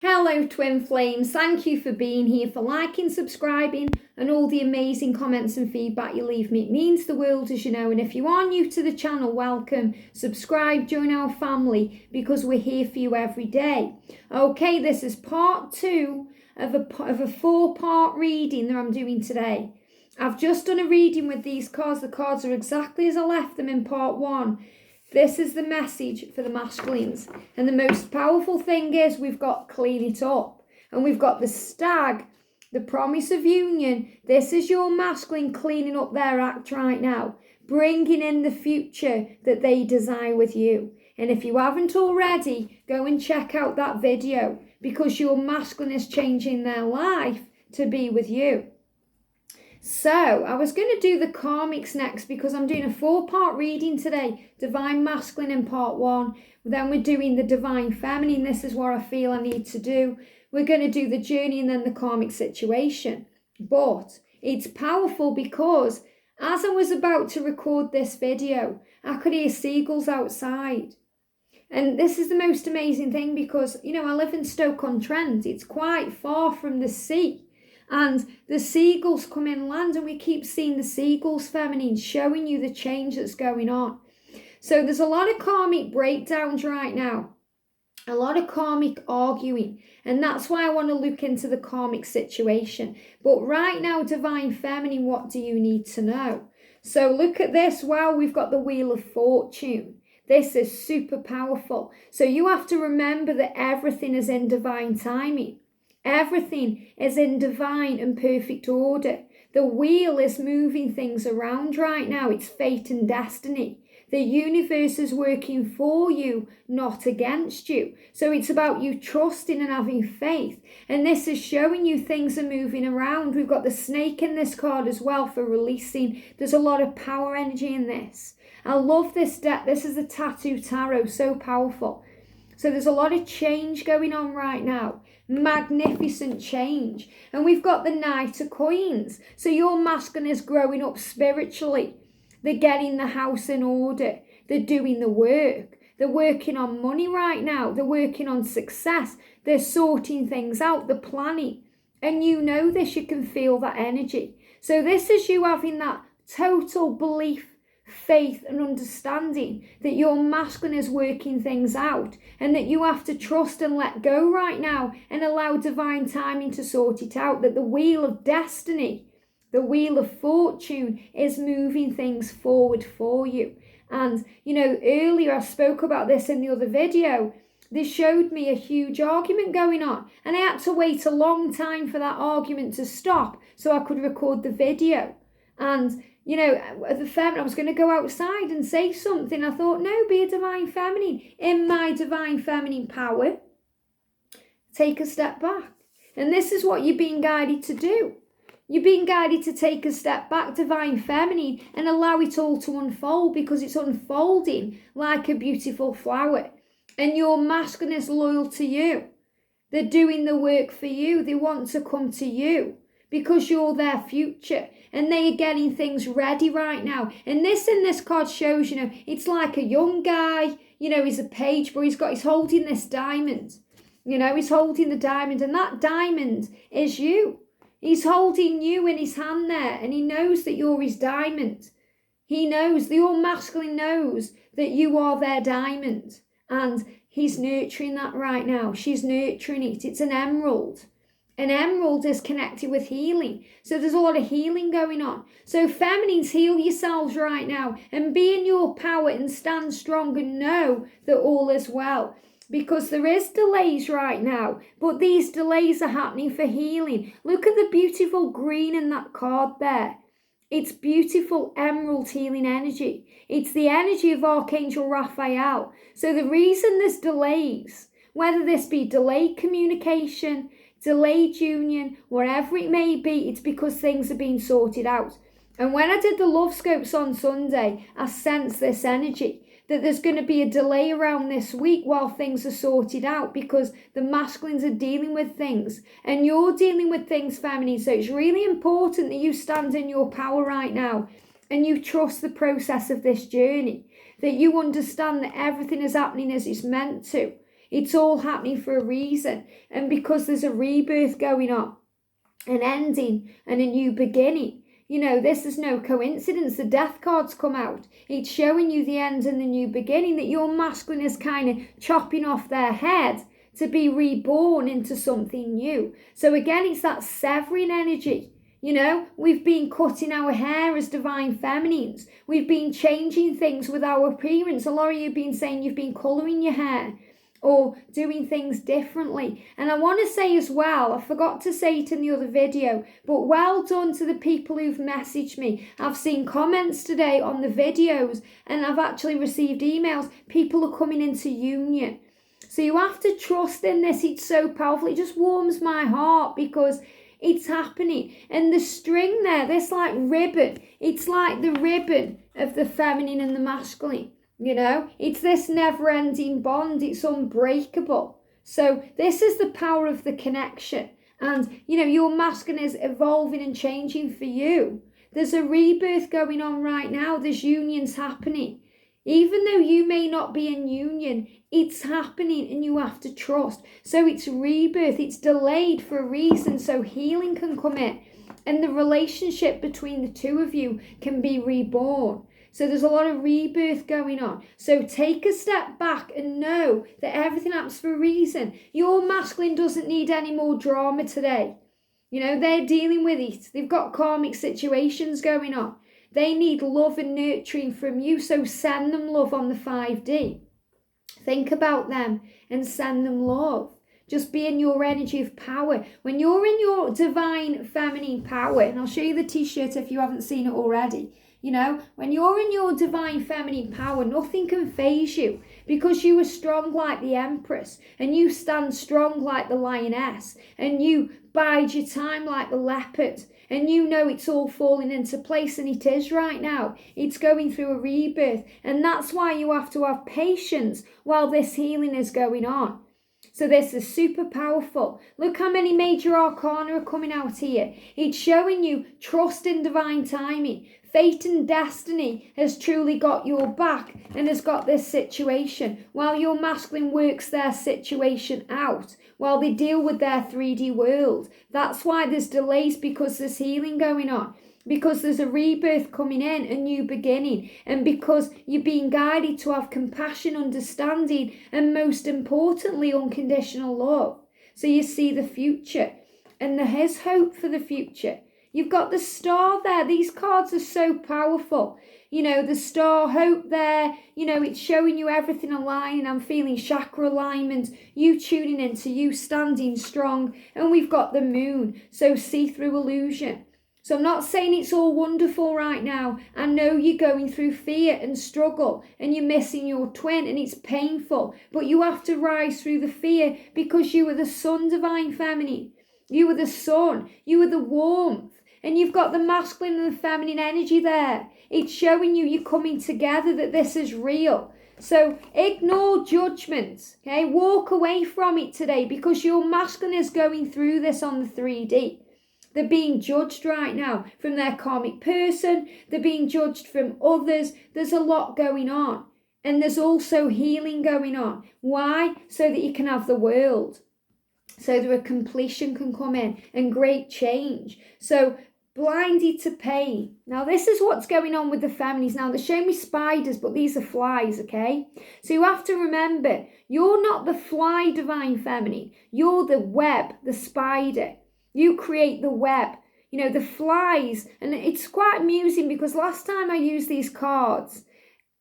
Hello twin flames, thank you for being here, for liking, subscribing and all the amazing comments and feedback you leave me. It means the world, as you know, and if you are new to the channel, welcome, subscribe, join our family because we're here for you every day. Okay, this is part 2 of a 4-part reading that I'm doing today. I've just done a reading with these cards. The cards are exactly as I left them in part 1. This is the message for the masculines. And the most powerful thing is we've got clean it up. And we've got the stag, the promise of union. This is your masculine cleaning up their act right now, bringing in the future that they desire with you. And if you haven't already, go and check out that video because your masculine is changing their life to be with you. So, I was going to do the karmics next because I'm doing a 4-part reading today. Divine Masculine in part 1. Then we're doing the Divine Feminine. This is what I feel I need to do. We're going to do the journey and then the karmic situation. But it's powerful because as I was about to record this video, I could hear seagulls outside. And this is the most amazing thing because, you know, I live in Stoke-on-Trent. It's quite far from the sea. And the seagulls come inland and we keep seeing the seagulls feminine, showing you the change that's going on. So there's a lot of karmic breakdowns right now, a lot of karmic arguing. And that's why I want to look into the karmic situation. But right now, Divine Feminine, what do you need to know? So look at this. Wow, we've got the Wheel of Fortune. This is super powerful. So you have to remember that everything is in divine timing. Everything is in divine and perfect order. The wheel is moving things around right now. It's fate and destiny. The universe is working for you, not against you. So it's about you trusting and having faith. And this is showing you things are moving around. We've got the snake in this card as well for releasing. There's a lot of power energy in this. I love this deck. This is the Tattoo Tarot, so powerful. So there's a lot of change going on right now. Magnificent change. And we've got the Knight of Coins. So your masculine is growing up spiritually. They're getting the house in order. They're doing the work. They're working on money right now. They're working on success. They're sorting things out. They're planning. And you know this. You can feel that energy. So this is you having that total belief, faith and understanding that your masculine is working things out and that you have to trust and let go right now and allow divine timing to sort it out, that the wheel of destiny, the wheel of fortune is moving things forward for you. And you know, earlier I spoke about this in the other video. This showed me a huge argument going on and I had to wait a long time for that argument to stop so I could record the video. And you know, the feminine, I was going to go outside and say something. I thought, no, be a divine feminine. In my divine feminine power, take a step back. And this is what you're being guided to do. You're being guided to take a step back, divine feminine, and allow it all to unfold because it's unfolding like a beautiful flower. And your masculine is loyal to you. They're doing the work for you. They want to come to you because you're their future. And they are getting things ready right now. And this in this card shows, you know, it's like a young guy, you know, he's a page, but he's holding this diamond. You know, he's holding the diamond and that diamond is you. He's holding you in his hand there and he knows that you're his diamond. He knows, the all masculine knows that you are their diamond. And he's nurturing that right now. She's nurturing it. It's an emerald. An emerald is connected with healing. So there's a lot of healing going on. So feminines, heal yourselves right now and be in your power and stand strong and know that all is well. Because there is delays right now, but these delays are happening for healing. Look at the beautiful green in that card there. It's beautiful emerald healing energy. It's the energy of Archangel Raphael. So the reason there's delays, whether this be delayed communication, delayed union, whatever it may be, it's because things are being sorted out. And when I did the love scopes on Sunday, I sensed this energy that there's going to be a delay around this week while things are sorted out because the masculines are dealing with things and you're dealing with things, feminine. So it's really important that you stand in your power right now and you trust the process of this journey, that you understand that everything is happening as it's meant to. It's all happening for a reason. And because there's a rebirth going on, an ending and a new beginning. This is no coincidence. The death cards come out. It's showing you the end and the new beginning, that your masculine is kind of chopping off their head to be reborn into something new. So again, it's that severing energy. We've been cutting our hair as divine feminines. We've been changing things with our appearance. A lot of you have been saying you've been colouring your hair or doing things differently. And I want to say as well, I forgot to say it in the other video, but well done to the people who've messaged me. I've seen comments today on the videos, and I've actually received emails. People are coming into union. So you have to trust in this. It's so powerful. It just warms my heart because it's happening. And the string there, this like ribbon, it's like the ribbon of the feminine and the masculine. It's this never-ending bond. It's unbreakable. So this is the power of the connection. And, your masculine is evolving and changing for you. There's a rebirth going on right now. There's unions happening. Even though you may not be in union, it's happening and you have to trust. So it's rebirth. It's delayed for a reason so healing can come in. And the relationship between the two of you can be reborn. So there's a lot of rebirth going on. So take a step back and know that everything happens for a reason. Your masculine doesn't need any more drama today. They're dealing with it. They've got karmic situations going on. They need love and nurturing from you. So send them love on the 5D. Think about them and send them love. Just be in your energy of power. When you're in your divine feminine power, and I'll show you the t-shirt if you haven't seen it already. When you're in your divine feminine power, nothing can faze you because you are strong like the Empress and you stand strong like the Lioness and you bide your time like the Leopard and it's all falling into place, and it is right now. It's going through a rebirth, and that's why you have to have patience while this healing is going on. So this is super powerful. Look how many major arcana are coming out here. It's showing you trust in divine timing. Fate and destiny has truly got your back and has got this situation while your masculine works their situation out, while they deal with their 3D world. That's why there's delays, because there's healing going on, because there's a rebirth coming in, a new beginning, and because you're being guided to have compassion, understanding, and most importantly, unconditional love. So you see the future, and there is hope for the future. You've got the star there. These cards are so powerful. The star, hope there. It's showing you everything aligning. I'm feeling chakra alignment. You tuning into you standing strong. And we've got the moon. So see-through illusion. So I'm not saying it's all wonderful right now. I know you're going through fear and struggle and you're missing your twin and it's painful. But you have to rise through the fear because you are the sun, divine feminine. You are the sun. You are the warmth. And you've got the masculine and the feminine energy there. It's showing you're coming together, that this is real. So ignore judgment, okay? Walk away from it today because your masculine is going through this on the 3D. They're being judged right now from their karmic person. They're being judged from others. There's a lot going on. And there's also healing going on. Why? So that you can have the world. So that a completion can come in and great change. So blinded to pain. Now this is what's going on with the feminines. Now they're showing me spiders, but these are flies, okay? So you have to remember, you're not the fly, divine feminine. You're the web, the spider. You create the web. The flies. And it's quite amusing because last time I used these cards,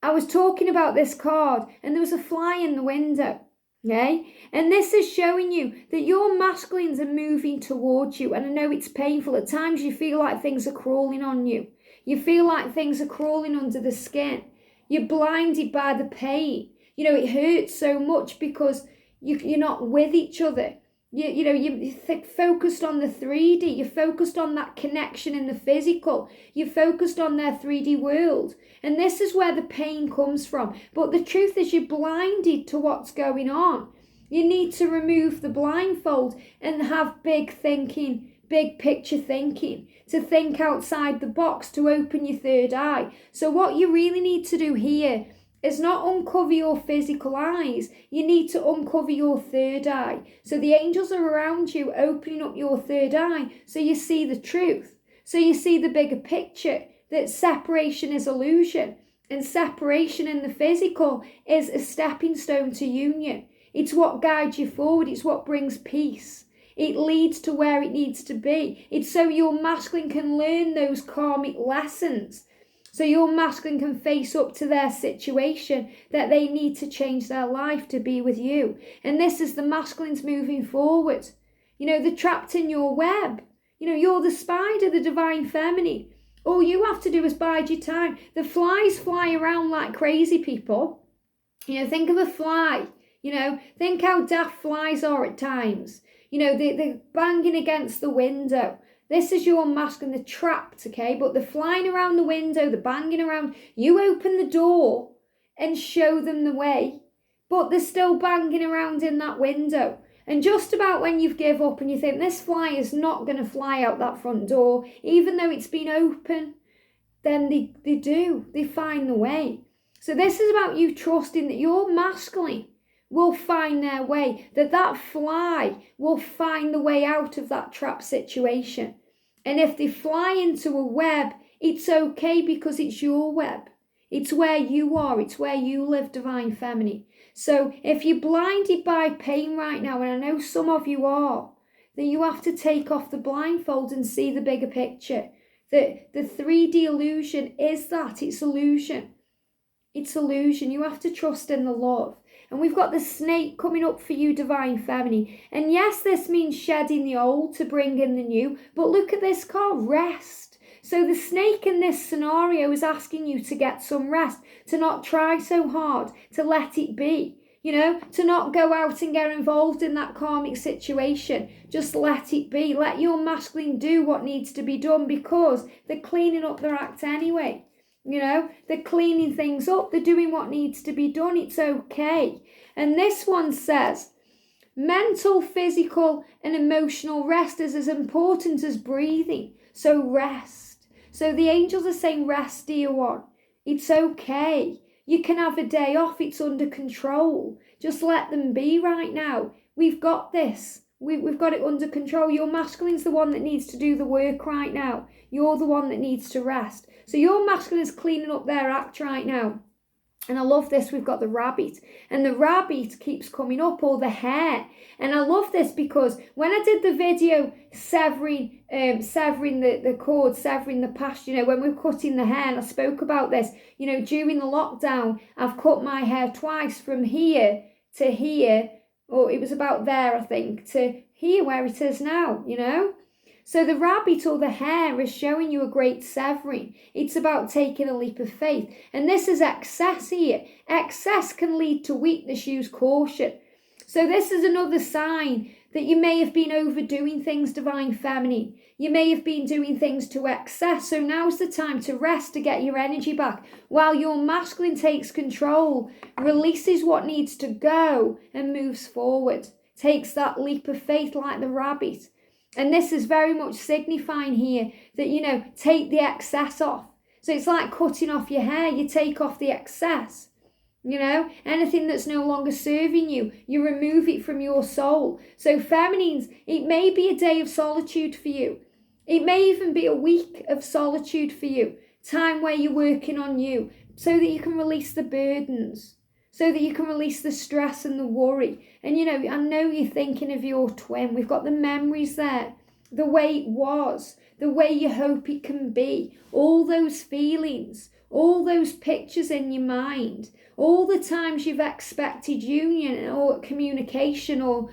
I was talking about this card and there was a fly in the window. Okay, and this is showing you that your masculines are moving towards you. And I know it's painful. At times you feel like things are crawling on you. You feel like things are crawling under the skin. You're blinded by the pain. It hurts so much because you're not with each other. You're focused on the 3D. You're focused on that connection in the physical. You're focused on their 3D world. And this is where the pain comes from. But the truth is you're blinded to what's going on. You need to remove the blindfold and have big thinking, big picture thinking, to think outside the box, to open your third eye. So what you really need to do here is not uncover your physical eyes. You need to uncover your third eye. So the angels are around you, opening up your third eye so you see the truth. So you see the bigger picture, that separation is illusion. And separation in the physical is a stepping stone to union. It's what guides you forward. It's what brings peace. It leads to where it needs to be. It's so your masculine can learn those karmic lessons. So your masculine can face up to their situation that they need to change their life to be with you. And this is the masculines moving forward. They're trapped in your web. You're the spider, the divine feminine. All you have to do is bide your time. The flies fly around like crazy people. Think of a fly. Think how daft flies are at times. They're banging against the window. This is your masculine, they're trapped, okay? But they're flying around the window, they're banging around. You open the door and show them the way, but they're still banging around in that window. And just about when you've given up and you think this fly is not going to fly out that front door, even though it's been open, then they find the way. So this is about you trusting that your masculine will find their way, that fly will find the way out of that trap situation. And if they fly into a web, it's okay because it's your web. It's where you are. It's where you live, divine feminine. So if you're blinded by pain right now, and I know some of you are, then you have to take off the blindfold and see the bigger picture. That the 3D illusion is that. It's illusion. It's illusion. You have to trust in the love. And we've got the snake coming up for you, divine feminine. And yes, this means shedding the old to bring in the new. But look at this card, rest. So the snake in this scenario is asking you to get some rest, to not try so hard, to let it be. To not go out and get involved in that karmic situation. Just let it be. Let your masculine do what needs to be done because they're cleaning up their act anyway. They're cleaning things up. They're doing what needs to be done. It's okay. And this one says, mental, physical, and emotional rest is as important as breathing. So rest. So the angels are saying, rest, dear one. It's okay. You can have a day off. It's under control. Just let them be right now. We've got this. We've got it under control. Your masculine's the one that needs to do the work right now. You're the one that needs to rest. So your masculine is cleaning up their act right now. And I love this. We've got the rabbit. And the rabbit keeps coming up, or the hare. And I love this because when I did the video severing the cord, severing the past, when we're cutting the hair, and I spoke about this, during the lockdown, I've cut my hair twice from here to here, or it was about there, I think, to here where it is now, So the rabbit or the hare is showing you a great severing. It's about taking a leap of faith. And this is excess here. Excess can lead to weakness. Use caution. So this is another sign that you may have been overdoing things, divine feminine. You may have been doing things to excess. So now's the time to rest, to get your energy back. While your masculine takes control, releases what needs to go and moves forward. Takes that leap of faith like the rabbit. And this is very much signifying here that, take the excess off. So it's like cutting off your hair. You take off the excess. Anything that's no longer serving you, you remove it from your soul. So feminines, it may be a day of solitude for you. It may even be a week of solitude for you. Time where you're working on you so that you can release the burdens. So that you can release the stress and the worry. And, I know you're thinking of your twin. We've got the memories there. The way it was. The way you hope it can be. All those feelings. All those pictures in your mind. All the times you've expected union or communication or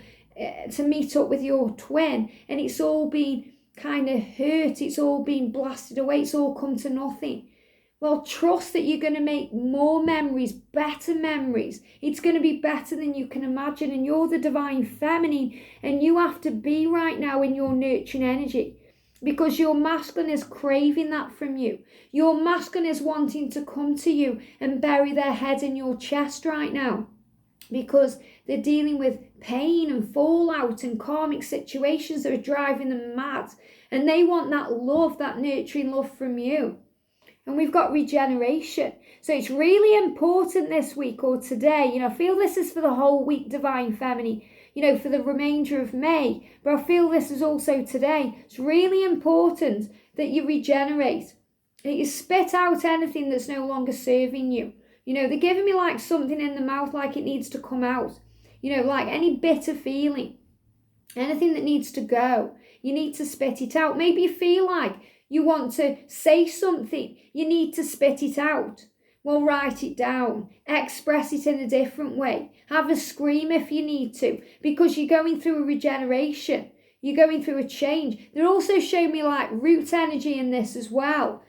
to meet up with your twin. And it's all been kind of hurt. It's all been blasted away. It's all come to nothing. Well, trust that you're going to make more memories, better memories. It's going to be better than you can imagine. And you're the divine feminine. And you have to be right now in your nurturing energy. Because your masculine is craving that from you. Your masculine is wanting to come to you and bury their head in your chest right now. Because they're dealing with pain and fallout and karmic situations that are driving them mad. And they want that love, that nurturing love from you. and we've got regeneration. So it's really important this week or today, I feel this is for the whole week, Divine Feminine, for the remainder of May, but I feel this is also today. It's really important that you regenerate, that you spit out anything that's no longer serving you. They're giving me like something in the mouth, like it needs to come out, like any bitter feeling, anything that needs to go, you need to spit it out. Maybe you feel like you want to say something, you need to spit it out. Well, write it down, express it in a different way, have a scream if you need to, because you're going through a regeneration, you're going through a change. They're also showing me like root energy in this as well.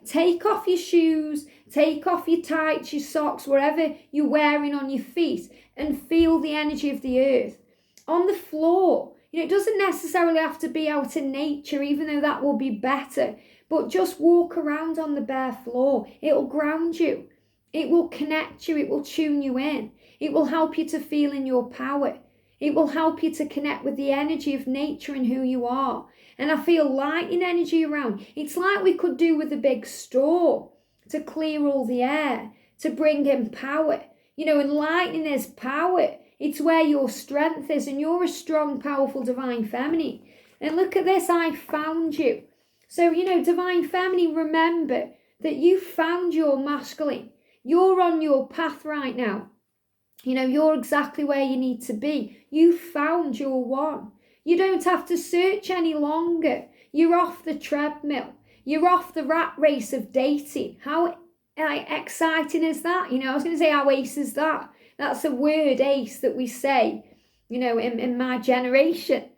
Take off your shoes, take off your tights, your socks, whatever you're wearing on your feet, and feel the energy of the earth. On the floor, it doesn't necessarily have to be out in nature, even though that will be better, but just walk around on the bare floor. It'll ground you, it will connect you, it will tune you in, it will help you to feel in your power, it will help you to connect with the energy of nature and who you are. And I feel lightning energy around. It's like we could do with a big storm to clear all the air, to bring in power. And lightning is power. It's where your strength is, and you're a strong, powerful Divine Feminine. And look at this, I found you. So, Divine Feminine, remember that you found your masculine. You're on your path right now. You're exactly where you need to be. You found your one. You don't have to search any longer. You're off the treadmill. You're off the rat race of dating. How exciting is that? I was going to say, how ace is that? That's a word, ace, that we say, in my generation.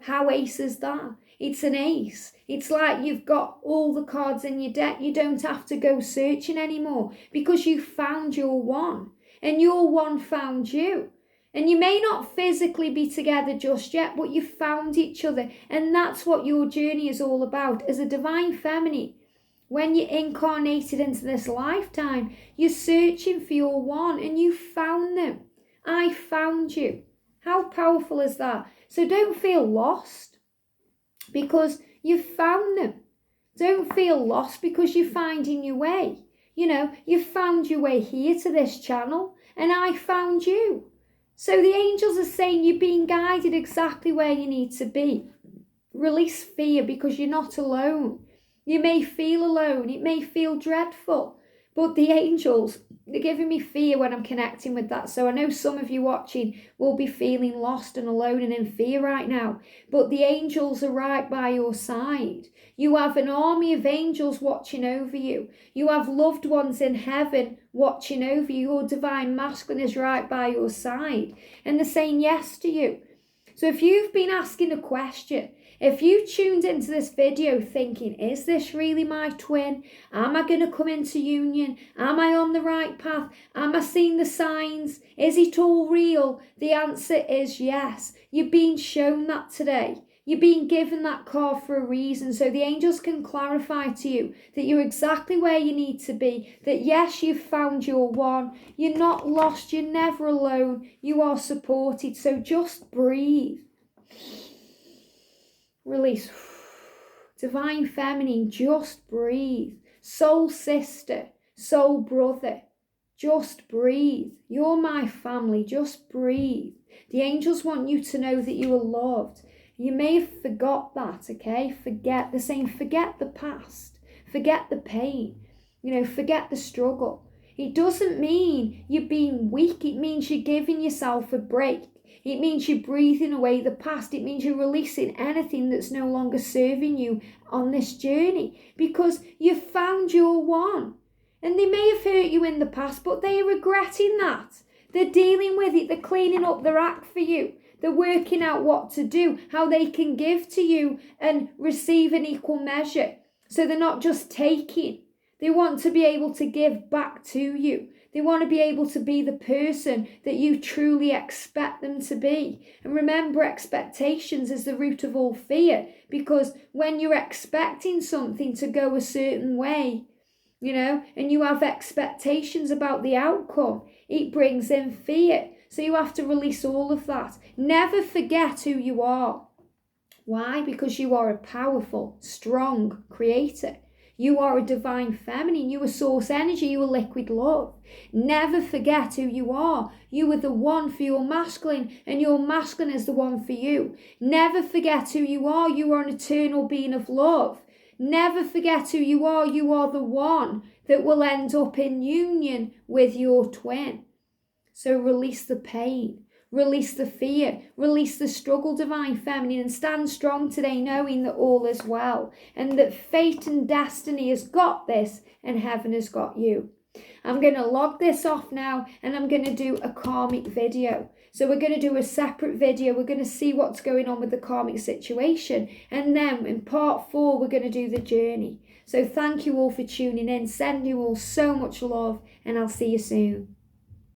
How ace is that? It's an ace. It's like you've got all the cards in your deck. You don't have to go searching anymore because you found your one, and your one found you. And you may not physically be together just yet, but you found each other. And that's what your journey is all about. As a Divine Feminine, when you're incarnated into this lifetime, you're searching for your one, and you found them. I found you. How powerful is that? So don't feel lost because you've found them. Don't feel lost because you're finding your way. You found your way here to this channel, and I found you. So the angels are saying you're being guided exactly where you need to be. Release fear because you're not alone. You may feel alone. It may feel dreadful. But the angels, they're giving me fear when I'm connecting with that. So I know some of you watching will be feeling lost and alone and in fear right now. But the angels are right by your side. You have an army of angels watching over you. You have loved ones in heaven watching over you. Your divine masculine is right by your side. And they're saying yes to you. So if you've been asking a question, if you tuned into this video thinking, is this really my twin? Am I going to come into union? Am I on the right path? Am I seeing the signs? Is it all real? The answer is yes. You're being shown that today. You're being given that card for a reason, so the angels can clarify to you that you're exactly where you need to be, that yes, you've found your one. You're not lost. You're never alone. You are supported. So just breathe. Release. Divine Feminine, just breathe. Soul sister, soul brother, just breathe. You're my family, just breathe. The angels want you to know that you are loved. You may have forgot that, okay? They're saying forget the past, forget the pain, forget the struggle. It doesn't mean you're being weak. It means you're giving yourself a break. It means you're breathing away the past. It means you're releasing anything that's no longer serving you on this journey because you've found your one. And they may have hurt you in the past, but they are regretting that. They're dealing with it. They're cleaning up their act for you. They're working out what to do, how they can give to you and receive in equal measure. So they're not just taking. They want to be able to give back to you. They want to be able to be the person that you truly expect them to be. And remember, expectations is the root of all fear, because when you're expecting something to go a certain way, and you have expectations about the outcome, it brings in fear. So you have to release all of that. Never forget who you are. Why? Because you are a powerful, strong creator. You are a divine feminine. You are source energy. You are liquid love. Never forget who you are. You are the one for your masculine, and your masculine is the one for you. Never forget who you are. You are an eternal being of love. Never forget who you are. You are the one that will end up in union with your twin. So release the pain. Release the fear, release the struggle, divine feminine, and stand strong today knowing that all is well and that fate and destiny has got this and heaven has got you. I'm going to log this off now and I'm going to do a karmic video. So we're going to do a separate video. We're going to see what's going on with the karmic situation. And then in part 4, we're going to do the journey. So thank you all for tuning in. Send you all so much love and I'll see you soon.